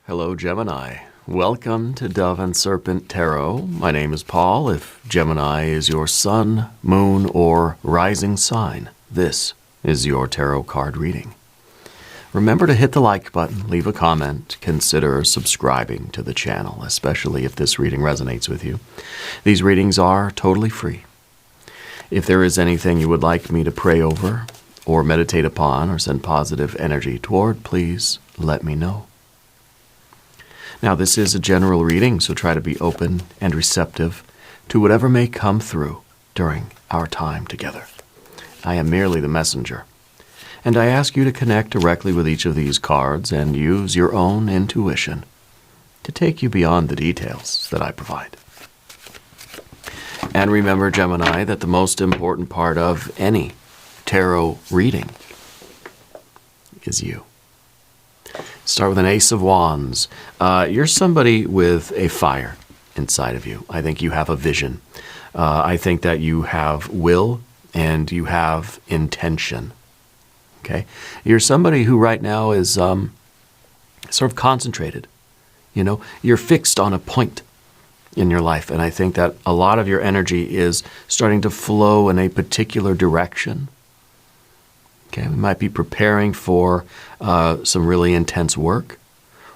Hello, Gemini. Welcome to Dove and Serpent Tarot. My name is Paul. If Gemini is your sun, moon, or rising sign, this is your tarot card reading. Remember to hit the like button, leave a comment, consider subscribing to the channel, especially if this reading resonates with you. These readings are totally free. If there is anything you would like me to pray over, or meditate upon, or send positive energy toward, please let me know. Now, this is a general reading, so try to be open and receptive to whatever may come through during our time together. I am merely the messenger, and I ask you to connect directly with each of these cards and use your own intuition to take you beyond the details that I provide. And remember, Gemini, that the most important part of any tarot reading is you. Start with an Ace of Wands. You're somebody with a fire inside of you. I think you have a vision. I think that you have will and you have intention. Okay? You're somebody who right now is sort of concentrated. You know, you're fixed on a point in your life. And I think that a lot of your energy is starting to flow in a particular direction. Okay, we might be preparing for some really intense work,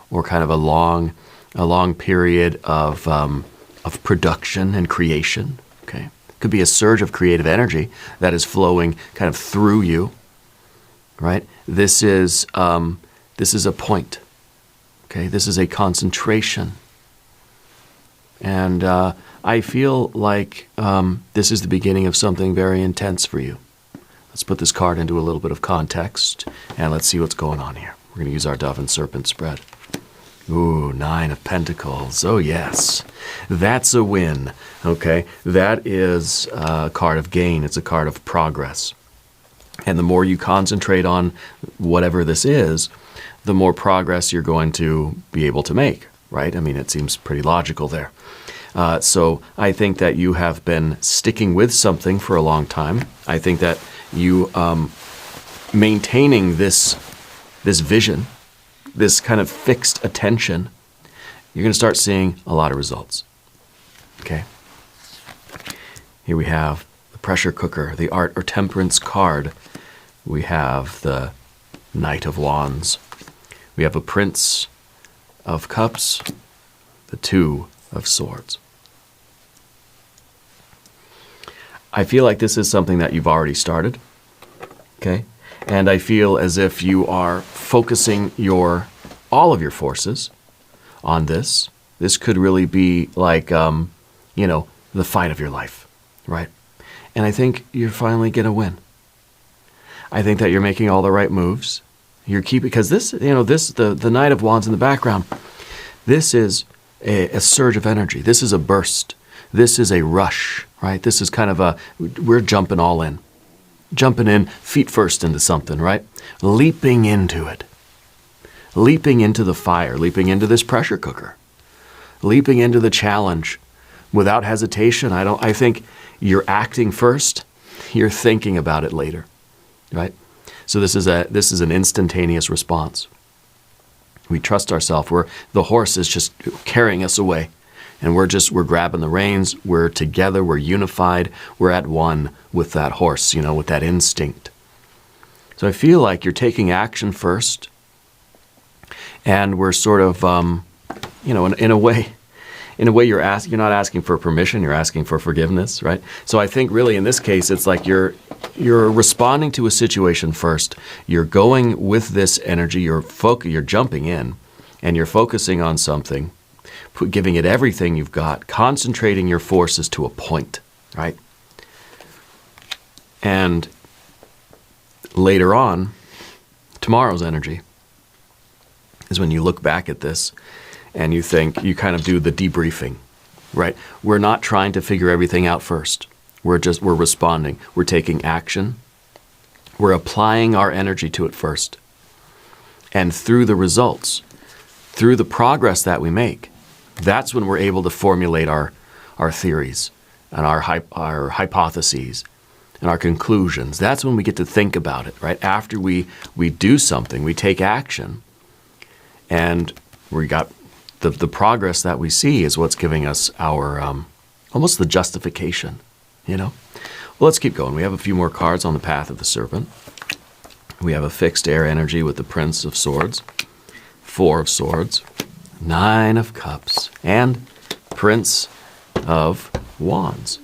or kind of a long period of production and creation. Okay, could be a surge of creative energy that is flowing kind of through you. Right, this is a point. Okay, this is a concentration, and I feel like this is the beginning of something very intense for you. Let's put this card into a little bit of context, and let's see what's going on here. We're going to use our Dove and Serpent spread. Ooh, 9 of Pentacles. Oh, yes. That's a win. Okay, that is a card of gain. It's a card of progress. And the more you concentrate on whatever this is, the more progress you're going to be able to make, right? I mean, it seems pretty logical there. So I think that you have been sticking with something for a long time. I think that you maintaining this vision, this kind of fixed attention, you're going to start seeing a lot of results. Okay? Here we have the pressure cooker, the art or temperance card. We have the Knight of Wands. We have a Prince of Cups, the Two of Swords. I feel like this is something that you've already started, okay? And I feel as if you are focusing all of your forces on this. This could really be like, you know, the fight of your life, right? And I think you're finally going to win. I think that you're making all the right moves. You're keeping, because this, you know, the Knight of Wands in the background, this is a surge of energy. This is a burst. This is a rush, right? This is kind of we're jumping all in. Jumping in, feet first into something, right? Leaping into it. Leaping into the fire. Leaping into this pressure cooker. Leaping into the challenge without hesitation. I think you're acting first. You're thinking about it later, right? So this is an instantaneous response. We trust ourselves. The horse is just carrying us away. And we're grabbing the reins, we're together, we're unified, we're at one with that horse, you know, with that instinct. So I feel like you're taking action first, and we're sort of, you know, in a way you're not asking for permission, you're asking for forgiveness, right? So I think really in this case, it's like you're responding to a situation first. You're going with this energy, you're jumping in, and you're focusing on something, giving it everything you've got, concentrating your forces to a point, right? And later on, tomorrow's energy is when you look back at this and you think, you kind of do the debriefing, right? We're not trying to figure everything out first. We're responding. We're taking action. We're applying our energy to it first. And through the results, through the progress that we make, that's when we're able to formulate our theories and our hypotheses and our conclusions. That's when we get to think about it, right? After we do something, we take action, and We got the progress that we see is what's giving us our almost the justification, you know. Well, let's keep going. We have a few more cards on the path of the serpent. We have a fixed air energy with the Prince of Swords, Four of Swords, Nine of Cups, and Prince of Wands.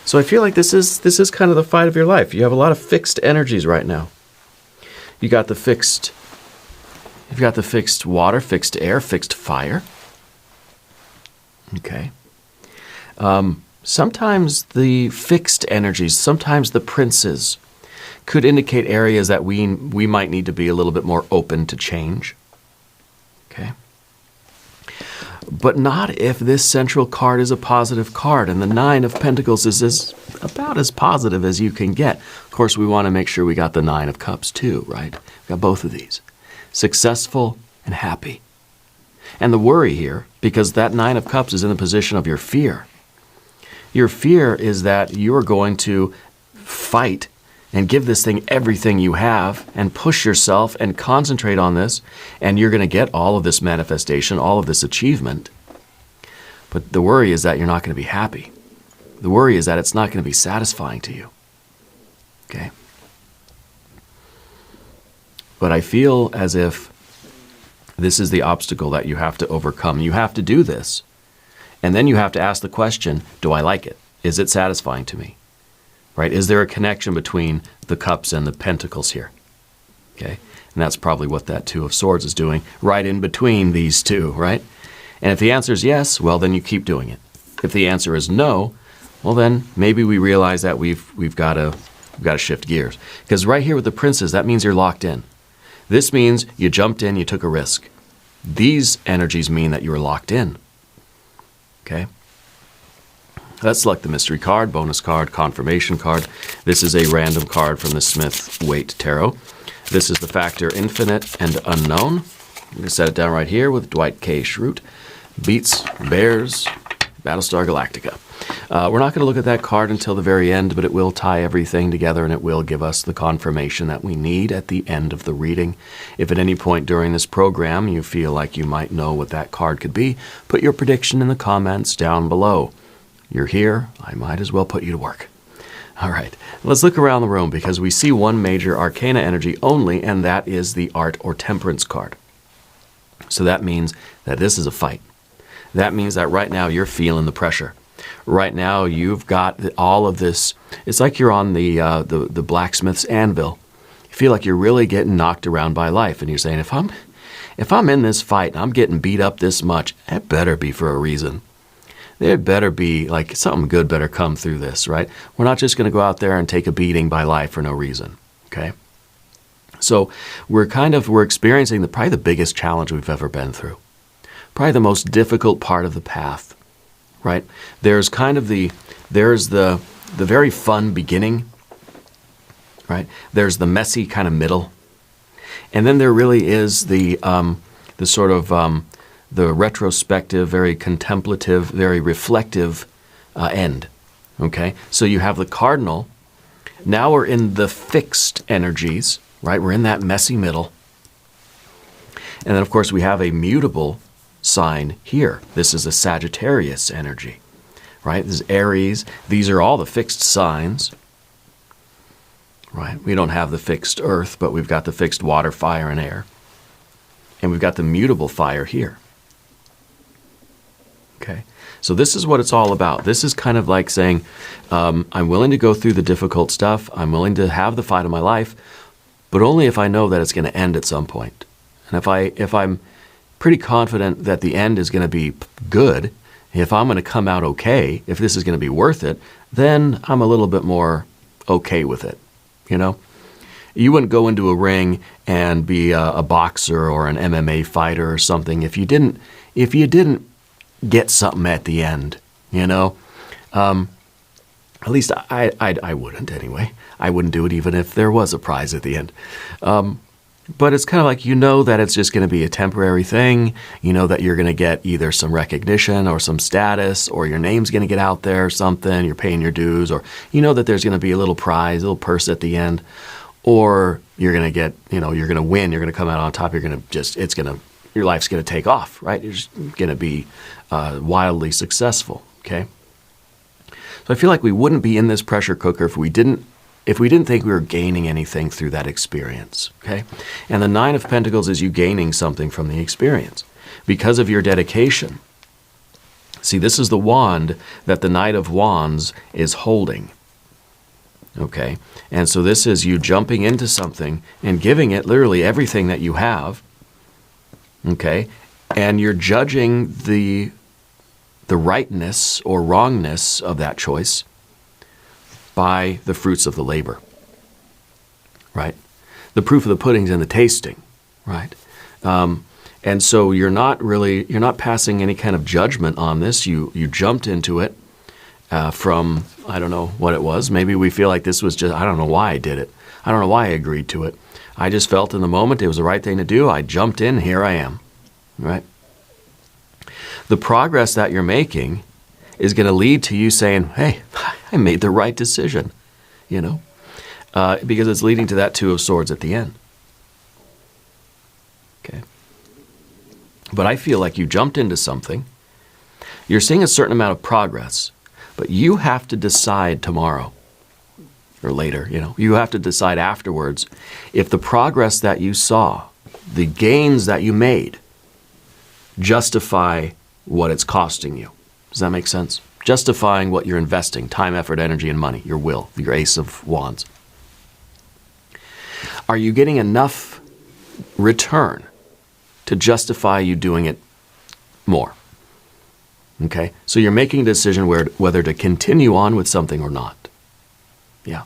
So I feel like this is kind of the fight of your life. You have a lot of fixed energies right now. You've got the fixed water, fixed air, fixed fire. Okay. Sometimes the fixed energies, sometimes the princes, could indicate areas that we might need to be a little bit more open to change. Okay. But not if this central card is a positive card, and the Nine of Pentacles is about as positive as you can get. Of course, we want to make sure we got the Nine of Cups too, right? We got both of these. Successful and happy. And the worry here, because that Nine of Cups is in the position of your fear. Your fear is that you are going to fight and give this thing everything you have and push yourself and concentrate on this, and you're going to get all of this manifestation, all of this achievement. But the worry is that you're not going to be happy. The worry is that it's not going to be satisfying to you. Okay? But I feel as if this is the obstacle that you have to overcome. You have to do this. And then you have to ask the question, do I like it? Is it satisfying to me? Right? Is there a connection between the cups and the pentacles here? Okay? And that's probably what that Two of Swords is doing, right in between these two, right? And if the answer is yes, well, then you keep doing it. If the answer is no, well, then maybe we realize that we've got to shift gears. Because right here with the princes, that means you're locked in. This means you jumped in, you took a risk. These energies mean that you were locked in. Okay? Let's select the mystery card, bonus card, confirmation card. This is a random card from the Smith-Waite Tarot. This is the factor infinite and unknown. I'm going to set it down right here with Dwight K. Schrute. Beats, Bears, Battlestar Galactica. We're not going to look at that card until the very end, but it will tie everything together and it will give us the confirmation that we need at the end of the reading. If at any point during this program you feel like you might know what that card could be, put your prediction in the comments down below. You're here, I might as well put you to work. All right, let's look around the room because we see one major arcana energy only, and that is the Art or Temperance card. So that means that this is a fight. That means that right now you're feeling the pressure. Right now you've got all of this. It's like you're on the blacksmith's anvil. You feel like you're really getting knocked around by life, and you're saying, if I'm in this fight and I'm getting beat up this much, it better be for a reason. There better be, like, something good better come through this, right? We're not just going to go out there and take a beating by life for no reason, okay? So we're experiencing probably the biggest challenge we've ever been through. Probably the most difficult part of the path, right? There's the very fun beginning, right? There's the messy kind of middle. And then there really is the sort of the retrospective, very contemplative, very reflective end. Okay? So you have the cardinal. Now we're in the fixed energies, right? We're in that messy middle. And then, of course, we have a mutable sign here. This is a Sagittarius energy, right? This is Aries. These are all the fixed signs, right? We don't have the fixed earth, but we've got the fixed water, fire, and air. And we've got the mutable fire here. Okay, so this is what it's all about. This is kind of like saying, I'm willing to go through the difficult stuff. I'm willing to have the fight of my life, but only if I know that it's going to end at some point. And if I'm pretty confident that the end is going to be good, if I'm going to come out okay, if this is going to be worth it, then I'm a little bit more okay with it, you know? You wouldn't go into a ring and be a boxer or an MMA fighter or something if you didn't get something at the end, you know? At least I wouldn't anyway. I wouldn't do it even if there was a prize at the end. But it's kind of like, you know that it's just going to be a temporary thing. You know that you're going to get either some recognition or some status, or your name's going to get out there or something. You're paying your dues, or you know that there's going to be a little prize, a little purse at the end, or you're going to get, you're going to win. You're going to come out on top. It's going to your life's going to take off, right? You're just going to be wildly successful, okay? So I feel like we wouldn't be in this pressure cooker if we didn't think we were gaining anything through that experience, okay? And the Nine of Pentacles is you gaining something from the experience because of your dedication. See, this is the wand that the Knight of Wands is holding, okay? And so this is you jumping into something and giving it literally everything that you have, okay? And you're judging the rightness or wrongness of that choice by the fruits of the labor, right? The proof of the pudding's in the tasting, right? And so you're not passing any kind of judgment on this. You jumped into it from, I don't know what it was. Maybe we feel like this was just, I don't know why I did it. I don't know why I agreed to it. I just felt in the moment it was the right thing to do. I jumped in, here I am, right? The progress that you're making is going to lead to you saying, hey, I made the right decision, you know, because it's leading to that Two of Swords at the end. Okay. But I feel like you jumped into something. You're seeing a certain amount of progress, but you have to decide tomorrow or later, you know, you have to decide afterwards if the progress that you saw, the gains that you made, justify what it's costing you. Does that make sense? Justifying what you're investing, time, effort, energy, and money, your will, your Ace of Wands. Are you getting enough return to justify you doing it more? Okay, so you're making a decision whether to continue on with something or not. Yeah.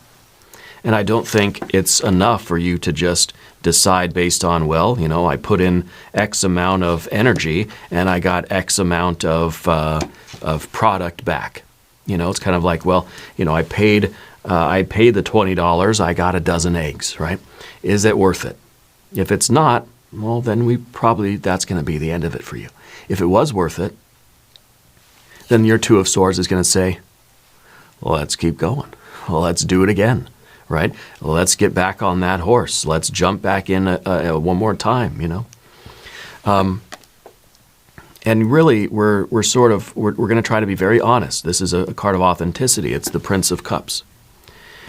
And I don't think it's enough for you to just decide based on, well, you know, I put in X amount of energy and I got X amount of product back. You know, it's kind of like, well, you know, I paid the $20, I got a dozen eggs, right? Is it worth it? If it's not, well, then that's going to be the end of it for you. If it was worth it, then your Two of Swords is going to say, well, let's keep going. Well, let's do it again. Right? Let's get back on that horse. Let's jump back in one more time, you know? And really, we're going to try to be very honest. This is a card of authenticity. It's the Prince of Cups.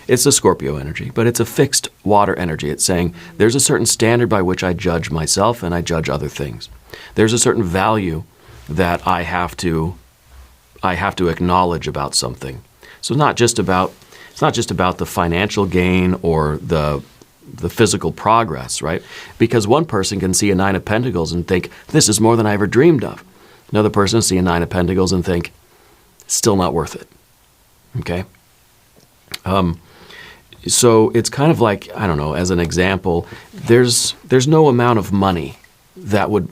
It's the Scorpio energy, but it's a fixed water energy. It's saying there's a certain standard by which I judge myself and I judge other things. There's a certain value that I have to acknowledge about something. So it's not just about the financial gain or the physical progress, right? Because one person can see a Nine of Pentacles and think, this is more than I ever dreamed of. Another person will see a Nine of Pentacles and think, still not worth it. Okay? So it's kind of like, I don't know, as an example, there's no amount of money that would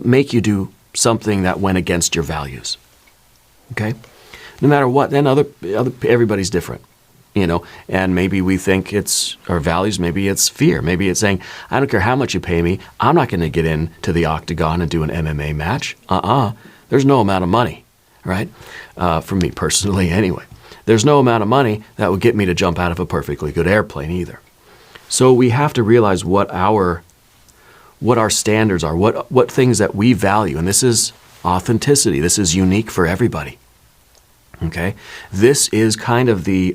make you do something that went against your values. Okay? No matter what, then everybody's different. You know, and maybe we think it's our values, maybe it's fear, maybe it's saying, I don't care how much you pay me, I'm not going to get into the octagon and do an MMA match. There's no amount of money, right? For me personally anyway. There's no amount of money that would get me to jump out of a perfectly good airplane either. So we have to realize what our standards are, what things that we value, and this is authenticity. This is unique for everybody. Okay? This is kind of the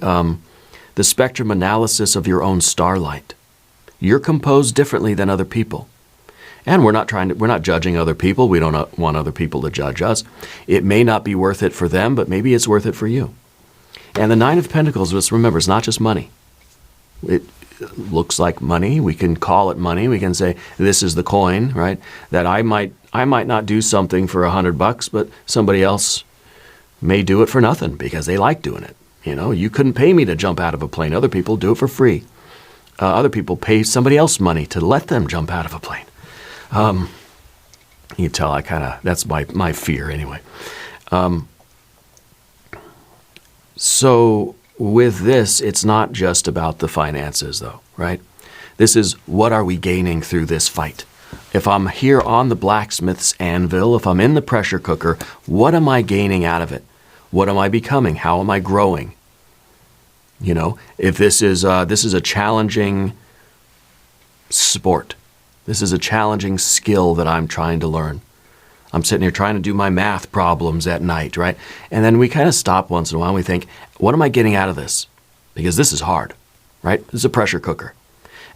spectrum analysis of your own starlight. You're composed differently than other people. And we're not judging other people. We don't want other people to judge us. It may not be worth it for them, but maybe it's worth it for you. And the Nine of Pentacles, just remember, it's not just money. It looks like money. We can call it money. We can say, this is the coin, right? That I might not do something for $100, but somebody else may do it for nothing because they like doing it. You know, you couldn't pay me to jump out of a plane. Other people do it for free. Other people pay somebody else money to let them jump out of a plane. You can tell that's my fear anyway. So with this, it's not just about the finances though, right? This is what are we gaining through this fight? If I'm here on the blacksmith's anvil, if I'm in the pressure cooker, what am I gaining out of it? What am I becoming? How am I growing? You know, if this is a challenging sport, This is a challenging skill that I'm trying to learn. I'm sitting here trying to do my math problems at night, right? And then we kind of stop once in a while and we think, what am I getting out of this? Because this is hard, right? This is a pressure cooker.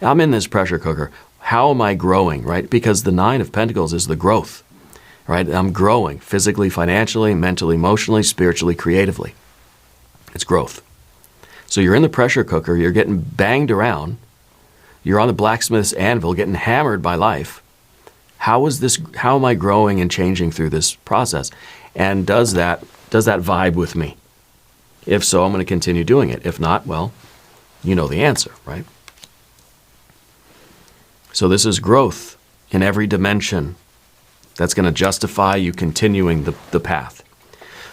I'm in this pressure cooker. How am I growing, right? Because the Nine of Pentacles is the growth, right? I'm growing physically, financially, mentally, emotionally, spiritually, creatively. It's growth. So you're in the pressure cooker, you're getting banged around, you're on the blacksmith's anvil, getting hammered by life. How am I growing and changing through this process? And does that vibe with me? If so, I'm going to continue doing it. If not, well, you know the answer, right? So this is growth in every dimension that's going to justify you continuing the path.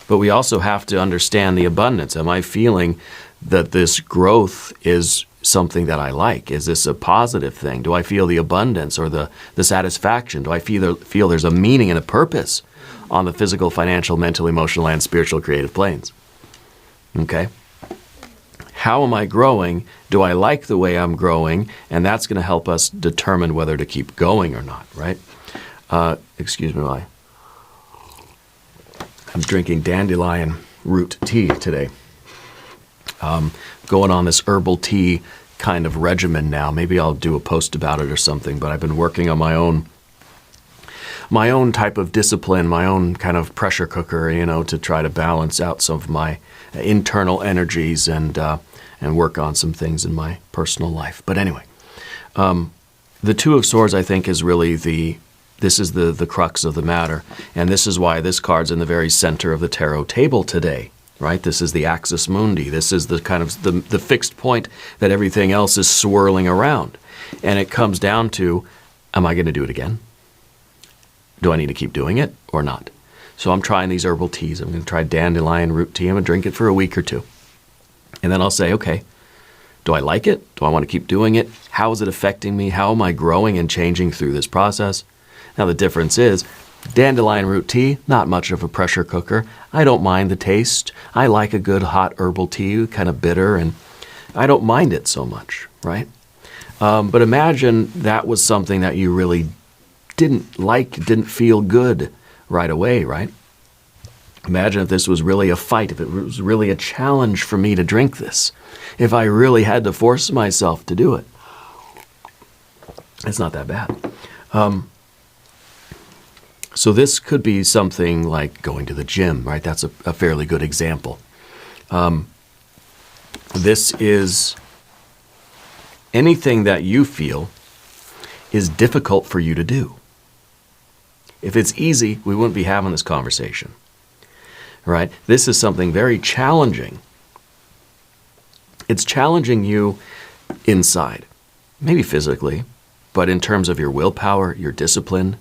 But we also have to understand the abundance. Am I feeling that this growth is something that I like? Is this a positive thing? Do I feel the abundance or the satisfaction? Do I feel there's a meaning and a purpose on the physical, financial, mental, emotional, and spiritual creative planes? Okay? How am I growing? Do I like the way I'm growing? And that's going to help us determine whether to keep going or not, right? Excuse me while I'm drinking dandelion root tea today. Going on this herbal tea kind of regimen now. Maybe I'll do a post about it or something, but I've been working on my own type of discipline, my own kind of pressure cooker, to try to balance out some of my internal energies and work on some things in my personal life. But anyway, the Two of Swords, I think, is really the crux of the matter. And this is why this card's in the very center of the tarot table today, right? This is the axis mundi. This is the kind of the fixed point that everything else is swirling around. And it comes down to, am I going to do it again? Do I need to keep doing it or not? So I'm trying these herbal teas. I'm going to try dandelion root tea. I'm going to drink it for a week or two. And then I'll say, okay, do I like it? Do I want to keep doing it? How is it affecting me? How am I growing and changing through this process? Now the difference is, dandelion root tea, not much of a pressure cooker. I don't mind the taste. I like a good hot herbal tea, kind of bitter, and I don't mind it so much, right? But imagine that was something that you really didn't like, didn't feel good right away, right? Imagine if this was really a fight, if it was really a challenge for me to drink this, if I really had to force myself to do it. It's not that bad. So this could be something like going to the gym, right? That's a fairly good example. This is anything that you feel is difficult for you to do. If it's easy, we wouldn't be having this conversation, right? This is something very challenging. It's challenging you inside, maybe physically, but in terms of your willpower, your discipline,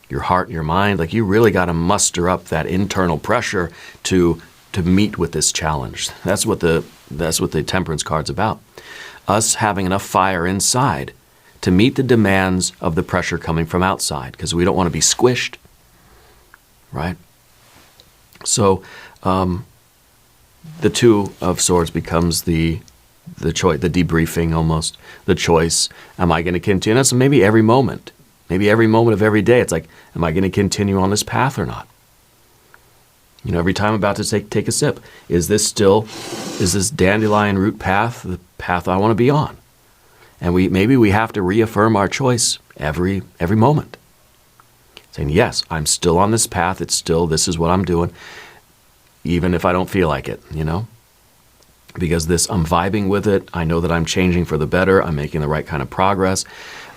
your heart, your mind, like you really got to muster up that internal pressure to meet with this challenge. That's what the Temperance card's about. Us having enough fire inside to meet the demands of the pressure coming from outside, because we don't want to be squished, right? So the Two of Swords becomes the choice, the debriefing almost, the choice. Am I going to continue? So maybe every moment of every day, it's like, am I going to continue on this path or not? Every time I'm about to take a sip, is this dandelion root path the path I want to be on? And maybe we have to reaffirm our choice every moment. Saying, yes, I'm still on this path. This is what I'm doing, even if I don't feel like it, Because I'm vibing with it. I know that I'm changing for the better. I'm making the right kind of progress.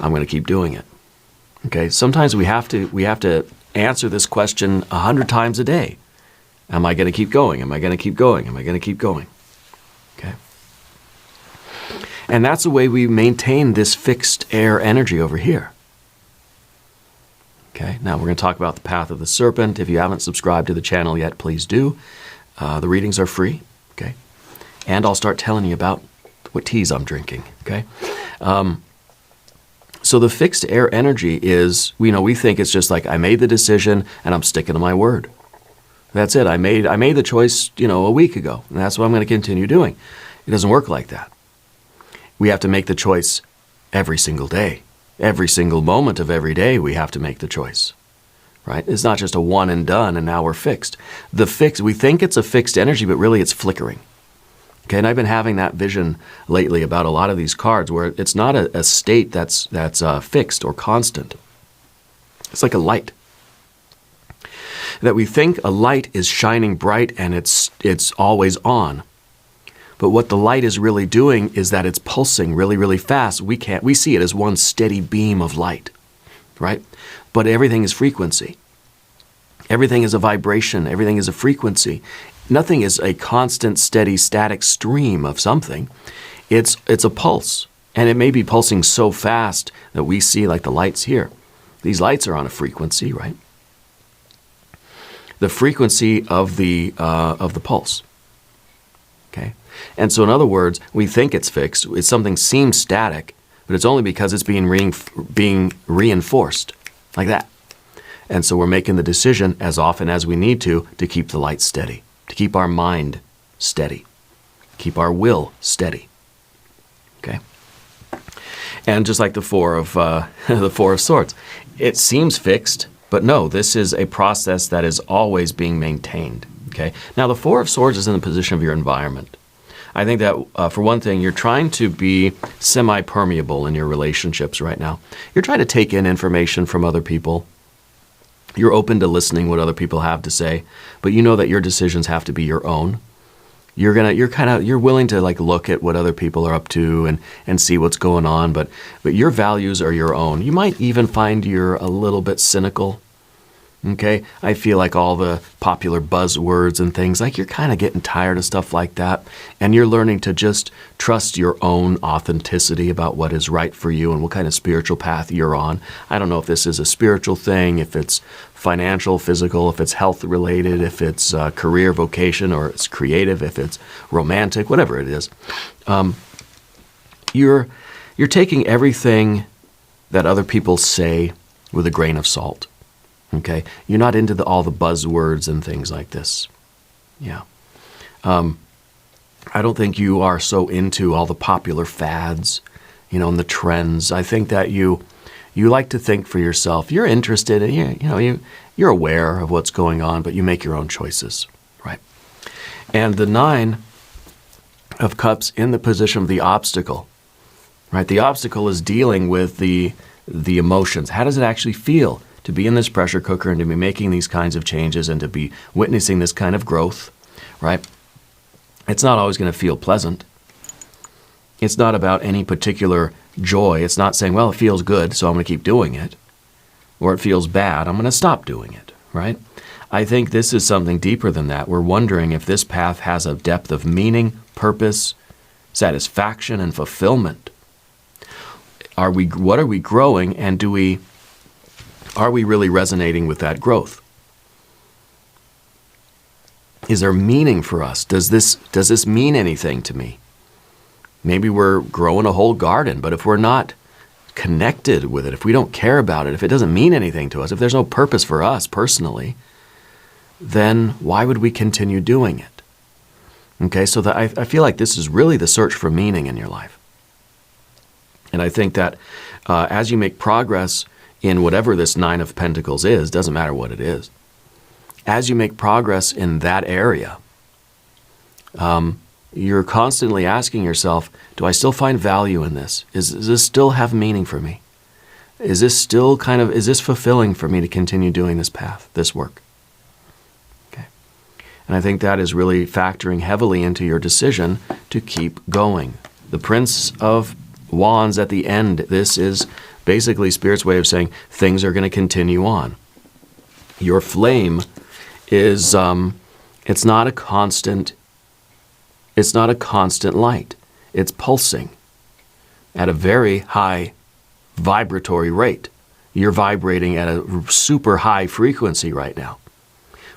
I'm going to keep doing it. Okay, sometimes we have to answer this question 100 times a day. Am I going to keep going? Am I going to keep going? Am I going to keep going? Okay. And that's the way we maintain this fixed air energy over here. Okay, now we're going to talk about the path of the serpent. If you haven't subscribed to the channel yet, please do. The readings are free, okay? And I'll start telling you about what teas I'm drinking, okay? So the fixed air energy is, we think it's just like I made the decision and I'm sticking to my word. That's it. I made the choice, a week ago, and that's what I'm going to continue doing. It doesn't work like that. We have to make the choice every single day. Every single moment of every day, we have to make the choice, right? It's not just a one and done, and now we're fixed. We think it's a fixed energy, but really it's flickering. Okay, and I've been having that vision lately about a lot of these cards where it's not a state that's fixed or constant. It's like a light. That we think a light is shining bright and it's always on. But what the light is really doing is that it's pulsing really, really fast. We see it as one steady beam of light, right? But everything is frequency. Everything is a vibration. Everything is a frequency. Nothing is a constant, steady, static stream of something. It's a pulse. And it may be pulsing so fast that we see like the lights here. These lights are on a frequency, right? The frequency of the pulse. Okay? And so in other words, we think it's fixed. Something seems static, but it's only because it's being reinforced like that. And so we're making the decision as often as we need to keep the light steady, to keep our mind steady, keep our will steady. Okay? And just like the Four of Swords, it seems fixed, but no, this is a process that is always being maintained. Okay? Now the Four of Swords is in the position of your environment. I think that, for one thing, you're trying to be semi-permeable in your relationships right now. You're trying to take in information from other people. You're open to listening what other people have to say, but you know that your decisions have to be your own. You're willing to like look at what other people are up to and see what's going on, but your values are your own. You might even find you're a little bit cynical. Okay, I feel like all the popular buzzwords and things, like you're kind of getting tired of stuff like that, and you're learning to just trust your own authenticity about what is right for you and what kind of spiritual path you're on. I don't know if this is a spiritual thing, if it's financial, physical, if it's health related, if it's career, vocation, or it's creative, if it's romantic, whatever it is. You're taking everything that other people say with a grain of salt. Okay, you're not into all the buzzwords and things like this. Yeah, I don't think you are so into all the popular fads, and the trends. I think that you like to think for yourself. You're interested, in, you're aware of what's going on, but you make your own choices, right? And the Nine of Cups in the position of the obstacle, right? The obstacle is dealing with the emotions. How does it actually feel to be in this pressure cooker and to be making these kinds of changes and to be witnessing this kind of growth, right? It's not always going to feel pleasant. It's not about any particular joy. It's not saying, well, it feels good, so I'm going to keep doing it. Or it feels bad, I'm going to stop doing it, right? I think this is something deeper than that. We're wondering if this path has a depth of meaning, purpose, satisfaction, and fulfillment. What are we growing, and are we really resonating with that growth? Is there meaning for us? Does this mean anything to me? Maybe we're growing a whole garden, but if we're not connected with it, if we don't care about it, if it doesn't mean anything to us, if there's no purpose for us personally, then why would we continue doing it? Okay, so I feel like this is really the search for meaning in your life. And I think that as you make progress in whatever this Nine of Pentacles is, doesn't matter what it is, as you make progress in that area, you're constantly asking yourself, do I still find value in this? Does this still have meaning for me? Is this still is this fulfilling for me to continue doing this path, this work? Okay. And I think that is really factoring heavily into your decision to keep going. The Prince of Wands at the end, this is basically Spirit's way of saying things are going to continue on. Your flame is, it's not a constant light. It's pulsing at a very high vibratory rate. You're vibrating at a super high frequency right now.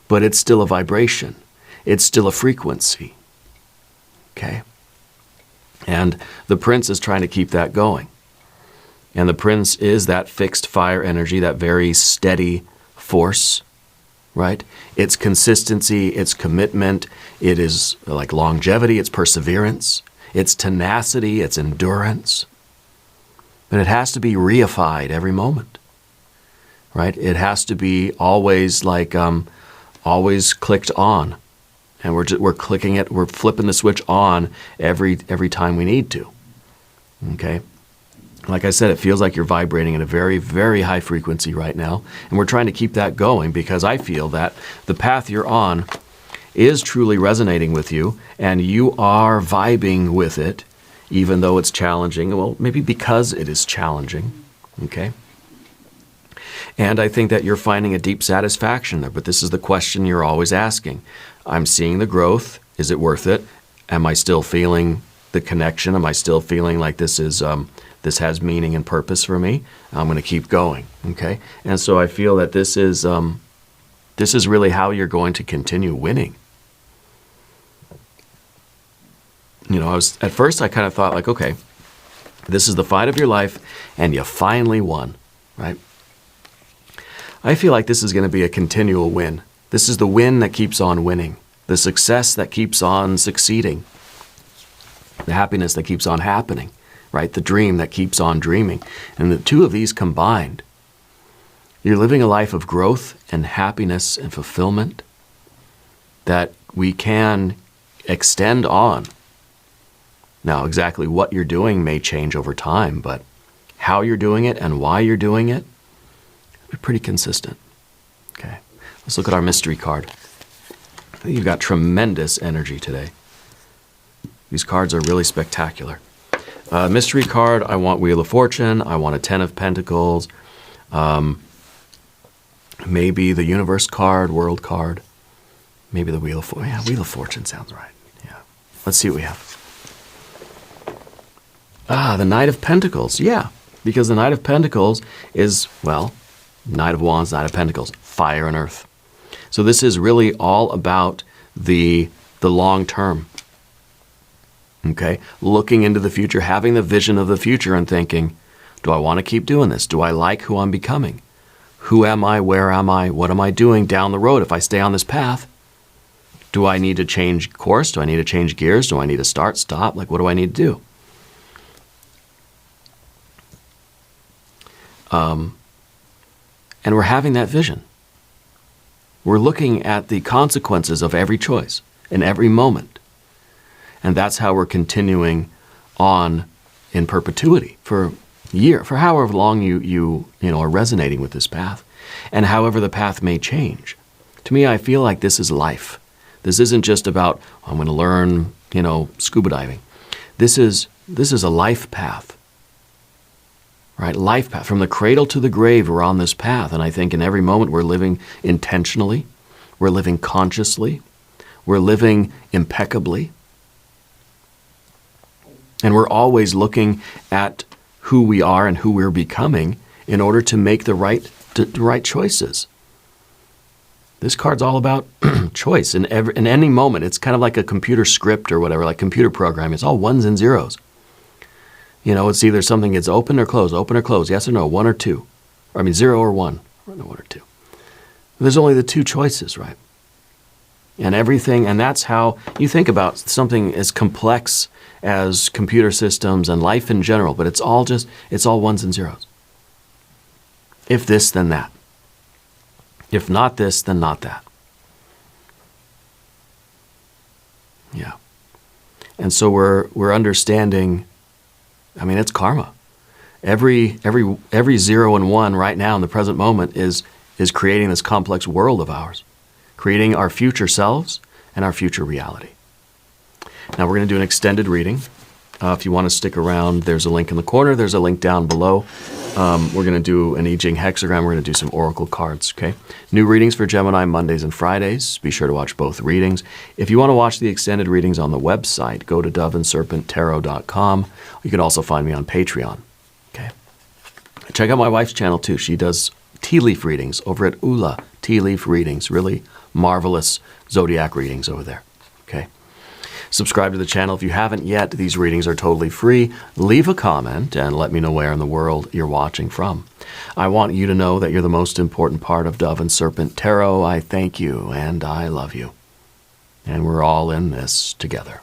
But it's still a vibration. It's still a frequency. Okay? And the Prince is trying to keep that going. And the Prince is that fixed fire energy, that very steady force, right? It's consistency, it's commitment, it is like longevity, it's perseverance, it's tenacity, it's endurance. but it has to be reified every moment, right? It has to be always like, always clicked on. And we're clicking it, we're flipping the switch on every time we need to, okay? Like I said, it feels like you're vibrating at a very, very high frequency right now. And we're trying to keep that going because I feel that the path you're on is truly resonating with you and you are vibing with it, even though it's challenging. Well, maybe because it is challenging, okay? And I think that you're finding a deep satisfaction there. But this is the question you're always asking. I'm seeing the growth. Is it worth it? Am I still feeling the connection? Am I still feeling like this is this has meaning and purpose for me? I'm going to keep going. Okay, and so I feel that this is really how you're going to continue winning. You know, at first I kind of thought like, okay, this is the fight of your life, and you finally won, right? I feel like this is going to be a continual win. This is the win that keeps on winning, the success that keeps on succeeding, the happiness that keeps on happening, right? The dream that keeps on dreaming. And the two of these combined, you're living a life of growth and happiness and fulfillment that we can extend on. Now, exactly what you're doing may change over time, but how you're doing it and why you're doing it, be pretty consistent. Okay, let's look at our mystery card. I think you've got tremendous energy today. These cards are really spectacular. Mystery card, I want Wheel of Fortune. I want a 10 of Pentacles. Maybe the Universe card, World card. Maybe the Wheel of Fortune. Yeah, Wheel of Fortune sounds right. Yeah. Let's see what we have. The Knight of Pentacles. Yeah, because the Knight of Pentacles is, well, Knight of Wands, Knight of Pentacles, fire and earth. So this is really all about the long term. Okay? Looking into the future, having the vision of the future and thinking, do I want to keep doing this? Do I like who I'm becoming? Who am I? Where am I? What am I doing down the road if I stay on this path? Do I need to change course? Do I need to change gears? Do I need to start, stop? Like, what do I need to do? And we're having that vision. We're looking at the consequences of every choice in every moment. And that's how we're continuing on in perpetuity for however long you are resonating with this path. And however the path may change. To me, I feel like this is life. This isn't just about, I'm going to learn, scuba diving. This is a life path. Right? Life path. From the cradle to the grave, we're on this path. And I think in every moment we're living intentionally. We're living consciously. We're living impeccably. And we're always looking at who we are and who we're becoming in order to make the right choices. This card's all about choice. In any moment, it's kind of like a computer script or whatever, like computer programming. It's all ones and zeros. It's either something gets open or closed, yes or no, 1 or 2. I mean, 0 or 1, or no, 1 or 2. There's only the two choices, right? And everything, and that's how you think about something as complex as computer systems and life in general, but it's all ones and zeros. If this, then that. If not this, then not that. Yeah. And so we're understanding, I mean, it's karma. Every 0 and 1 right now in the present moment is creating this complex world of ours, creating our future selves and our future reality. Now we're going to do an extended reading. If you want to stick around, there's a link in the corner. There's a link down below. We're going to do an I Ching hexagram. We're going to do some oracle cards, okay? New readings for Gemini Mondays and Fridays. Be sure to watch both readings. If you want to watch the extended readings on the website, go to doveandserpenttarot.com. You can also find me on Patreon, okay? Check out my wife's channel too. She does tea leaf readings over at Ula Tea Leaf Readings. Really marvelous zodiac readings over there, okay? Subscribe to the channel if you haven't yet. These readings are totally free. Leave a comment and let me know where in the world you're watching from. I want you to know that you're the most important part of Dove and Serpent Tarot. I thank you and I love you. And we're all in this together.